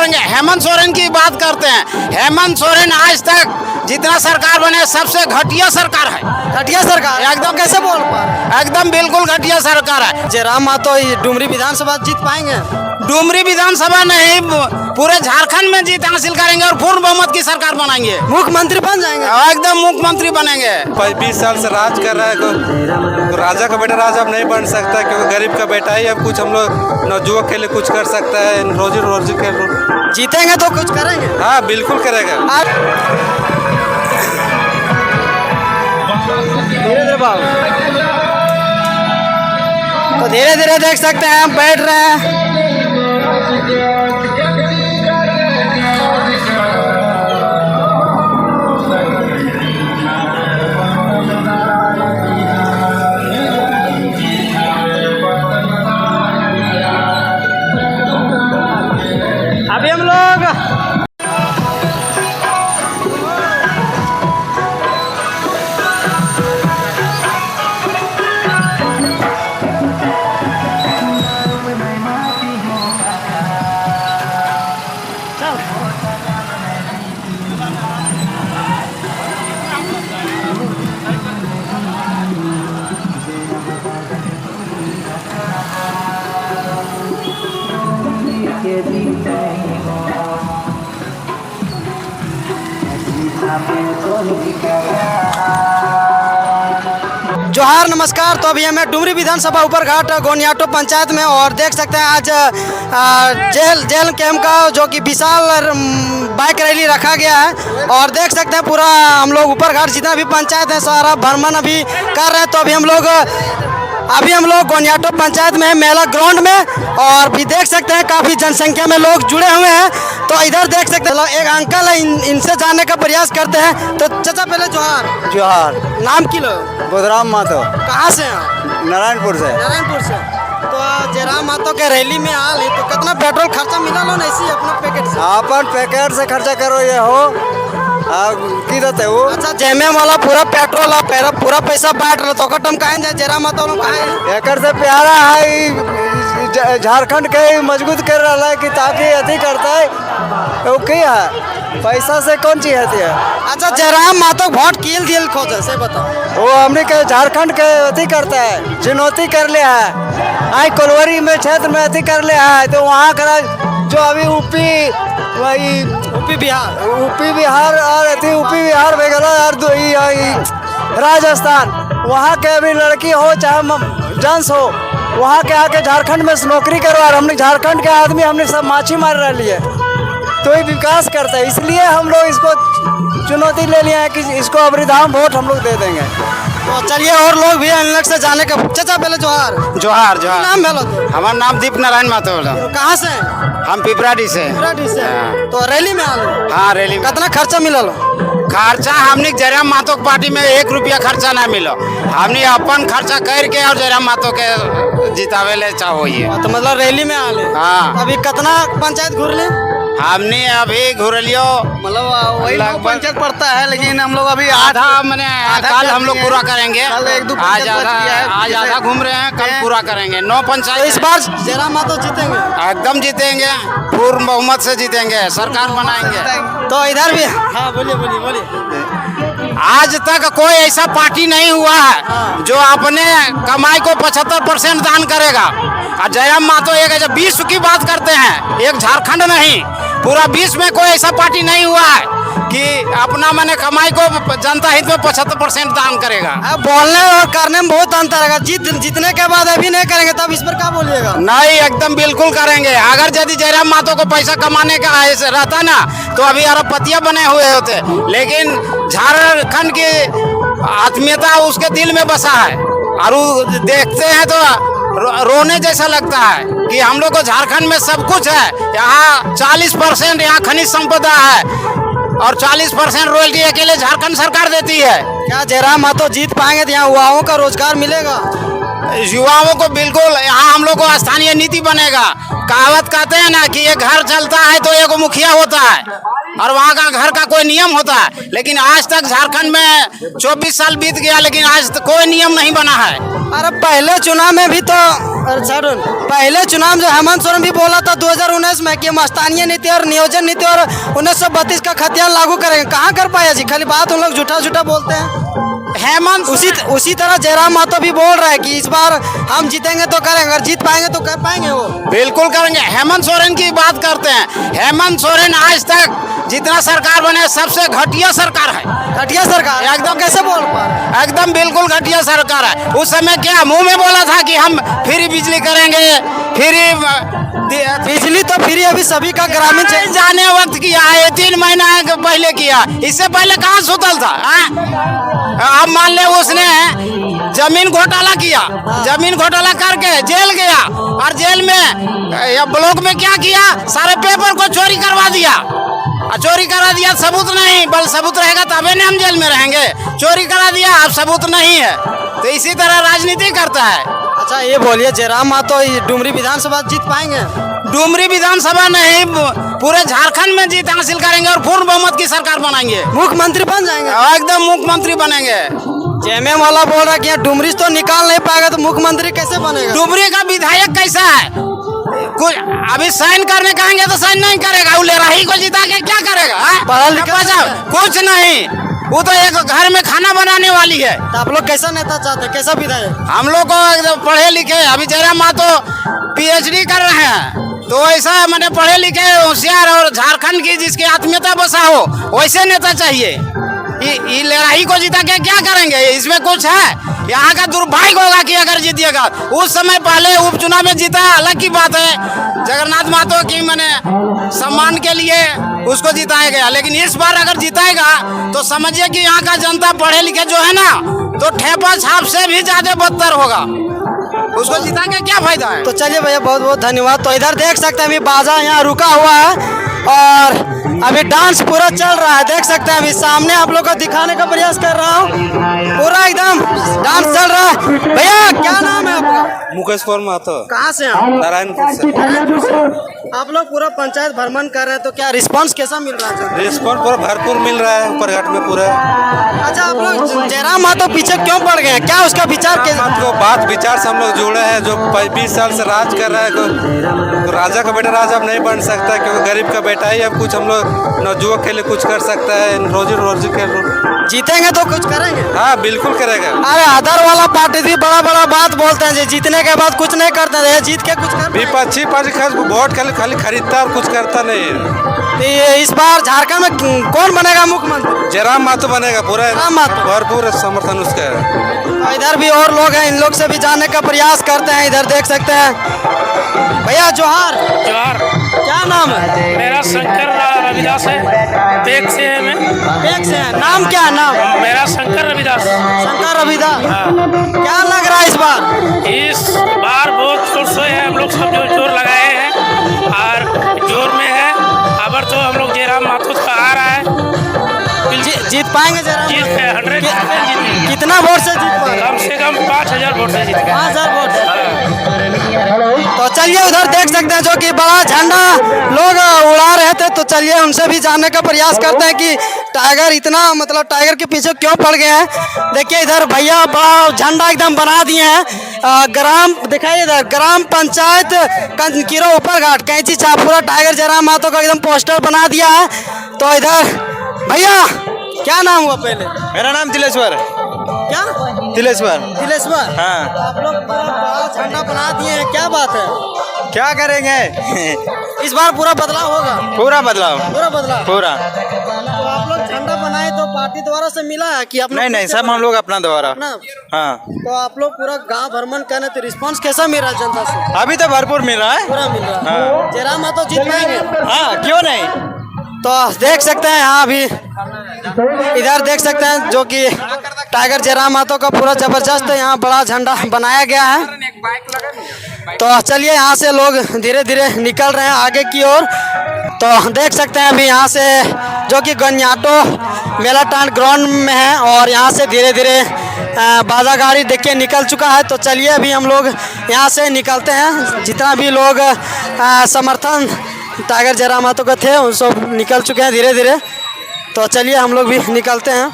करेंगे। हेमंत सोरेन की बात करते हैं, हेमंत सोरेन आज तक जितना सरकार बने सबसे घटिया सरकार है। घटिया सरकार एकदम कैसे बोल पा रहे एकदम बिल्कुल घटिया सरकार है। जयराम मातो डुमरी विधानसभा जीत पाएंगे? डुमरी विधानसभा नहीं, पूरे झारखंड में जीत हासिल करेंगे और पूर्ण बहुमत की सरकार बनाएंगे, मुख्यमंत्री बन जाएंगे। एकदम मुख्यमंत्री बनेंगे। 20 साल से राज कर रहा है, तो राजा का बेटा राजा अब नहीं बन सकता, क्योंकि गरीब का बेटा ही अब कुछ हम लोग नवजुवक के लिए कुछ कर सकता है, रोजी के। जीतेंगे तो कुछ करेंगे। हाँ बिल्कुल करेगा। धीरे धीरे बाबू, तो धीरे धीरे देख सकते हैं हम बैठ रहे हैं। अभी हम लोग जोहार नमस्कार। तो अभी हमें डुमरी विधानसभा ऊपर घाट गोनियाटो पंचायत में, और देख सकते हैं आज जेल कैंप का जो कि विशाल बाइक रैली रखा गया है। और देख सकते हैं पूरा हम लोग ऊपर घाट जितना भी पंचायत है सारा भ्रमण अभी कर रहे हैं। तो अभी हम लोग गोनियाटो पंचायत में मेला ग्राउंड में, और भी देख सकते हैं काफ़ी जनसंख्या में लोग जुड़े हुए हैं। तो इधर देख सकते हैं एक अंकल है, इनसे जानने का प्रयास करते हैं। तो चाचा पहले जोहार। जोहार। नाम की लो? बुधराम मातो। कहाँ से हैं? नारायणपुर से। नारायणपुर से। तो जयराम मातो के रैली में आल है, तो कितना पेट्रोल खर्चा मिला लो ना इसी अपना पैकेट से? अपन पैकेट से खर्चा करो ये हो की देते हो। अच्छा, जेमे वाला पूरा पेट्रोल पूरा पैसा बांट रहे, तो कटम कहें जाए जयराम मातो कहें एकर से प्यारा है झारखंड के मजबूत कर रहा है कि ताकि अति करता है तो की है, पैसा से कौन चीज होती है। अच्छा, जयराम मातो वोट किल दिल खोज से बताओ। वो हमने के झारखंड के अति करता है, चुनौती कर लिया है। आई कोलवरी में क्षेत्र में अति कर लिया है, तो वहाँ का जो अभी यूपी बिहार और यूपी बिहार में गला और राजस्थान, वहाँ के अभी लड़की हो चाहे जेंट्स हो, वहाँ के आके झारखंड में नौकरी करवा। हमने झारखंड के आदमी हमने सब माछी मार रही है, तो ये विकास करता है। इसलिए हम लोग इसको चुनौती ले लिया है कि इसको अवरिधाम वोट हम लोग दे देंगे। तो चलिए और लोग भी अलग से जाने का। चाचा पहले जोहार। जोहार जोहार। नाम बोलो तो? हमारा नाम दीप नारायण मातो बोला। तो कहाँ से? हम पिपराडी से। तो रैली में आलो? हाँ रैली में। कितना खर्चा मिला लो? खर्चा हमने जयराम मातो की पार्टी में 1 रुपया खर्चा ना मिलो, हमने अपन खर्चा करके और जयराम मातो के जितावे ले चाहो ये। तो मतलब रैली में आले? हाँ। अभी कितना पंचायत घूर ले? हमने अभी घुरलियो मतलब वही पंचायत पड़ता है, लेकिन हम लोग अभी आधा मैंने कल हम लोग पूरा करेंगे। आज आधा घूम रहे हैं, कल पूरा करेंगे 9 पंचायत। इस बार जयराम मातो जीतेंगे? एकदम जीतेंगे, पूर्ण बहुमत से जीतेंगे, सरकार बनाएंगे। तो इधर भी हाँ बोलिए। आज तक कोई ऐसा पार्टी नहीं हुआ है जो अपने कमाई को 75% दान करेगा। और जयराम मातो एक है, जब विश्व की बात करते हैं, एक झारखंड नहीं पूरा विश्व में कोई ऐसा पार्टी नहीं हुआ है कि अपना मैंने कमाई को जनता हित में 75% दान करेगा। अब बोलने और करने में बहुत अंतर है। जीतने के बाद अभी नहीं करेंगे तब इस पर क्या बोलिएगा? नहीं, एकदम बिल्कुल करेंगे। अगर यदि जयराम मातो को पैसा कमाने का रहता ना तो अभी अरबपतियां बने हुए होते, लेकिन झारखंड की आत्मीयता उसके दिल में बसा है और देखते हैं तो रोने जैसा लगता है कि हम लोग को झारखंड में सब कुछ है। यहाँ 40% यहाँ खनिज संपदा है और 40% रॉयल्टी अकेले झारखंड सरकार देती है। क्या जयराम मातो जीत पाएंगे तो यहाँ युवाओं का रोजगार मिलेगा? युवाओं को बिल्कुल यहाँ हम लोग को स्थानीय नीति बनेगा। कहावत कहते हैं ना कि ये घर चलता है तो एक मुखिया होता है और वहाँ का घर का कोई नियम होता है, लेकिन आज तक झारखंड में 24 साल बीत गया, लेकिन आज तक कोई नियम नहीं बना है। अरे पहले चुनाव में भी तो पहले चुनाव में हेमंत सोरेन भी बोला था 2019 में कि मस्तानिया नीति और नियोजन नीति और 1932 का खतियान लागू करेंगे। कहाँ कर पाया जी? खाली बात उन लोग झूठा झूठा बोलते हैं। हेमंत उसी तरह जयराम महतो भी बोल रहे हैं कि इस बार हम जीतेंगे तो करेंगे, अगर जीत पाएंगे तो कर पाएंगे वो। बिल्कुल करेंगे। हेमंत सोरेन की बात करते हैं। हेमंत सोरेन आज तक जितना सरकार बने सबसे घटिया सरकार है। घटिया सरकार एकदम कैसे बोल पा रहे हैं? एकदम बिल्कुल घटिया सरकार है। उस समय क्या मुंह में बोला था कि हम फ्री बिजली करेंगे, फ्री बिजली तो फ्री अभी सभी का ग्रामीण क्षेत्र जाने वक्त किया है, 3 महीना पहले किया। इससे पहले कहाँ सुतल था? अब मान ले उसने जमीन घोटाला किया, जमीन घोटाला करके जेल गया और जेल में या ब्लॉक में क्या किया, सारे पेपर को चोरी करवा दिया। चोरी करा दिया, सबूत नहीं, बल सबूत रहेगा तभी ना हम जेल में रहेंगे। चोरी करा दिया, अब सबूत नहीं है, तो इसी तरह राजनीति करता है। अच्छा ये बोलिए, जयराम महतो डुमरी विधानसभा जीत पाएंगे? डुमरी विधानसभा नहीं, पूरे झारखंड में जीत हासिल करेंगे और पूर्ण बहुमत की सरकार बनाएंगे। मुख्यमंत्री बन जाएंगे? एकदम मुख्यमंत्री बनेंगे। जेएमएम वाला बोल रहा है कि डुमरी तो निकाल नहीं पाएगा तो मुख्यमंत्री कैसे बनेगा? डुमरी का विधायक कैसा है? कुछ अभी साइन करने कहेंगे तो साइन नहीं करेगा। वो लेराही को जिता के क्या करेगा? पढ़ा लिखा कुछ नहीं, वो तो एक घर में खाना बनाने वाली है। तो आप लोग कैसा नेता चाहते हैं, कैसा विधायक? हम लोग को पढ़े लिखे, अभी जयराम महतो पीएचडी कर रहे हैं, तो ऐसा मैंने पढ़े लिखे होशियार और झारखंड की जिसकी आत्मीयता बसा हो वैसे नेता चाहिए। ये लड़ाई को जिता के क्या करेंगे? इसमें कुछ है? यहाँ का दुर्भाग्य होगा कि अगर जीतिएगा। उस समय पहले उपचुनाव में जीता अलग की बात है, जगन्नाथ महतो की मैंने सम्मान के लिए उसको जिताया गया, लेकिन इस बार अगर जिताएगा तो समझिए कि यहाँ का जनता पढ़े लिखे जो है ना, तो ठेपा छाप से भी ज्यादा बदतर होगा। उसको जिता के क्या फायदा है? तो चलिए भैया, बहुत बहुत धन्यवाद। तो इधर देख सकते हैं अभी बाजा यहाँ रुका हुआ है और अभी डांस पूरा चल रहा है, देख सकते हैं। अभी सामने आप लोग को दिखाने का प्रयास कर रहा हूँ, पूरा एकदम डांस चल रहा है। भैया क्या नाम है आपका? मुकेश महतो। कहाँ से हैं? नारायणपुर से। आप लोग पूरा पंचायत भ्रमण कर रहे हैं, तो क्या रिस्पांस कैसा मिल रहा है? रिस्पॉन्स पूरा भरपूर मिल रहा है ऊपरघाट में पूरा। अच्छा, आप लोग जयराम महतो पीछे क्यों पड़ गए हैं? क्या उसका विचार बात विचार से हम लोग जुड़े हैं। जो 20 साल से राज कर रहा है, तो राजा का बेटा राजा अब नहीं बन सकता, क्योंकि गरीब का बेटा ही अब कुछ हम लोग नवजुवक के लिए कुछ कर सकता है, रोजी के। जीतेंगे तो कुछ करेंगे? हाँ बिल्कुल करेगा। अरे अदर वाला पार्टी भी बड़ा बड़ा बात बोलते हैं, जीतने के बाद कुछ नहीं करते हैं, जीत के कुछ कर विपक्षी पार्टी वोट खाली खरीदता और कुछ करता नहीं है। इस बार झारखंड में कौन बनेगा मुख्यमंत्री? जयराम महतो बनेगा, पूरा भरपूर समर्थन उसका है। इधर भी और लोग हैं, इन लोग से भी जानने का प्रयास करते हैं। इधर देख सकते हैं। भैया जोहार। जोहार। क्या नाम है? मेरा शंकर रविदास है, पेक से है। मैं पेक से है। नाम क्या है? नाम मेरा शंकर रविदास। शंकर रविदास। क्या लग रहा है इस बार बहुत जोर से है, हम लोग सब जो जोर लगाए हैं और जोर में है। अबर तो हम लोग जयराम महतो का आ रहा है। जीत पाएंगे जयराम? जीत 100% जीत। कितना वोट से जीत पाएंगे? कम से कम 5000 वोट से जीत। 5000 वोट। तो चलिए उधर देख सकते हैं जो कि बड़ा झंडा लोग उड़ा रहे थे, तो चलिए उनसे भी जानने का प्रयास करते हैं कि टाइगर इतना मतलब टाइगर के पीछे क्यों पड़ गए हैं। देखिए इधर भैया बड़ा झंडा एकदम बना दिए हैं। ग्राम दिखाइए, इधर ग्राम पंचायत कंकिरो ऊपरघाट कैंची चापूरा टाइगर जयराम महतो का एकदम पोस्टर बना दिया है। तो इधर भैया क्या नाम हुआ पहले? मेरा नाम तिलेश्वर। क्या? तिलेश्वर। तिलेश्वर। हाँ। आप लोग बड़ा झंडा बना दिए हैं, क्या बात है? क्या करेंगे? इस बार पूरा बदलाव होगा? पूरा बदलाव। पूरा बदलाव। पूरा। तो आप लोग झंडा बनाए तो पार्टी द्वारा से मिला है कि आप लोग? नहीं सब हम लोग अपना द्वारा। हाँ। तो आप लोग पूरा गांव भ्रमण करने तो रिस्पांस कैसा मिल रहा है जनता से? अभी तो भरपूर मिल रहा है। पूरा मिल रहा है। हाँ। जयराम महतो जीत पाएंगे? हाँ क्यों नहीं। तो देख सकते हैं यहाँ अभी इधर देख सकते हैं जो कि टाइगर जयराम महतो का पूरा जबरदस्त यहाँ बड़ा झंडा बनाया गया है। तो चलिए यहाँ से लोग धीरे धीरे निकल रहे हैं आगे की ओर। तो देख सकते हैं अभी यहाँ से जो कि गन्याटो मेला टांड ग्राउंड में है और यहाँ से धीरे धीरे बाजा गाड़ी देखिए निकल चुका है। तो चलिए अभी हम लोग यहाँ से निकलते हैं। जितना भी लोग समर्थन टाइगर जयराम महतो के थे उन सब निकल चुके हैं धीरे धीरे। तो चलिए हम लोग भी निकलते हैं।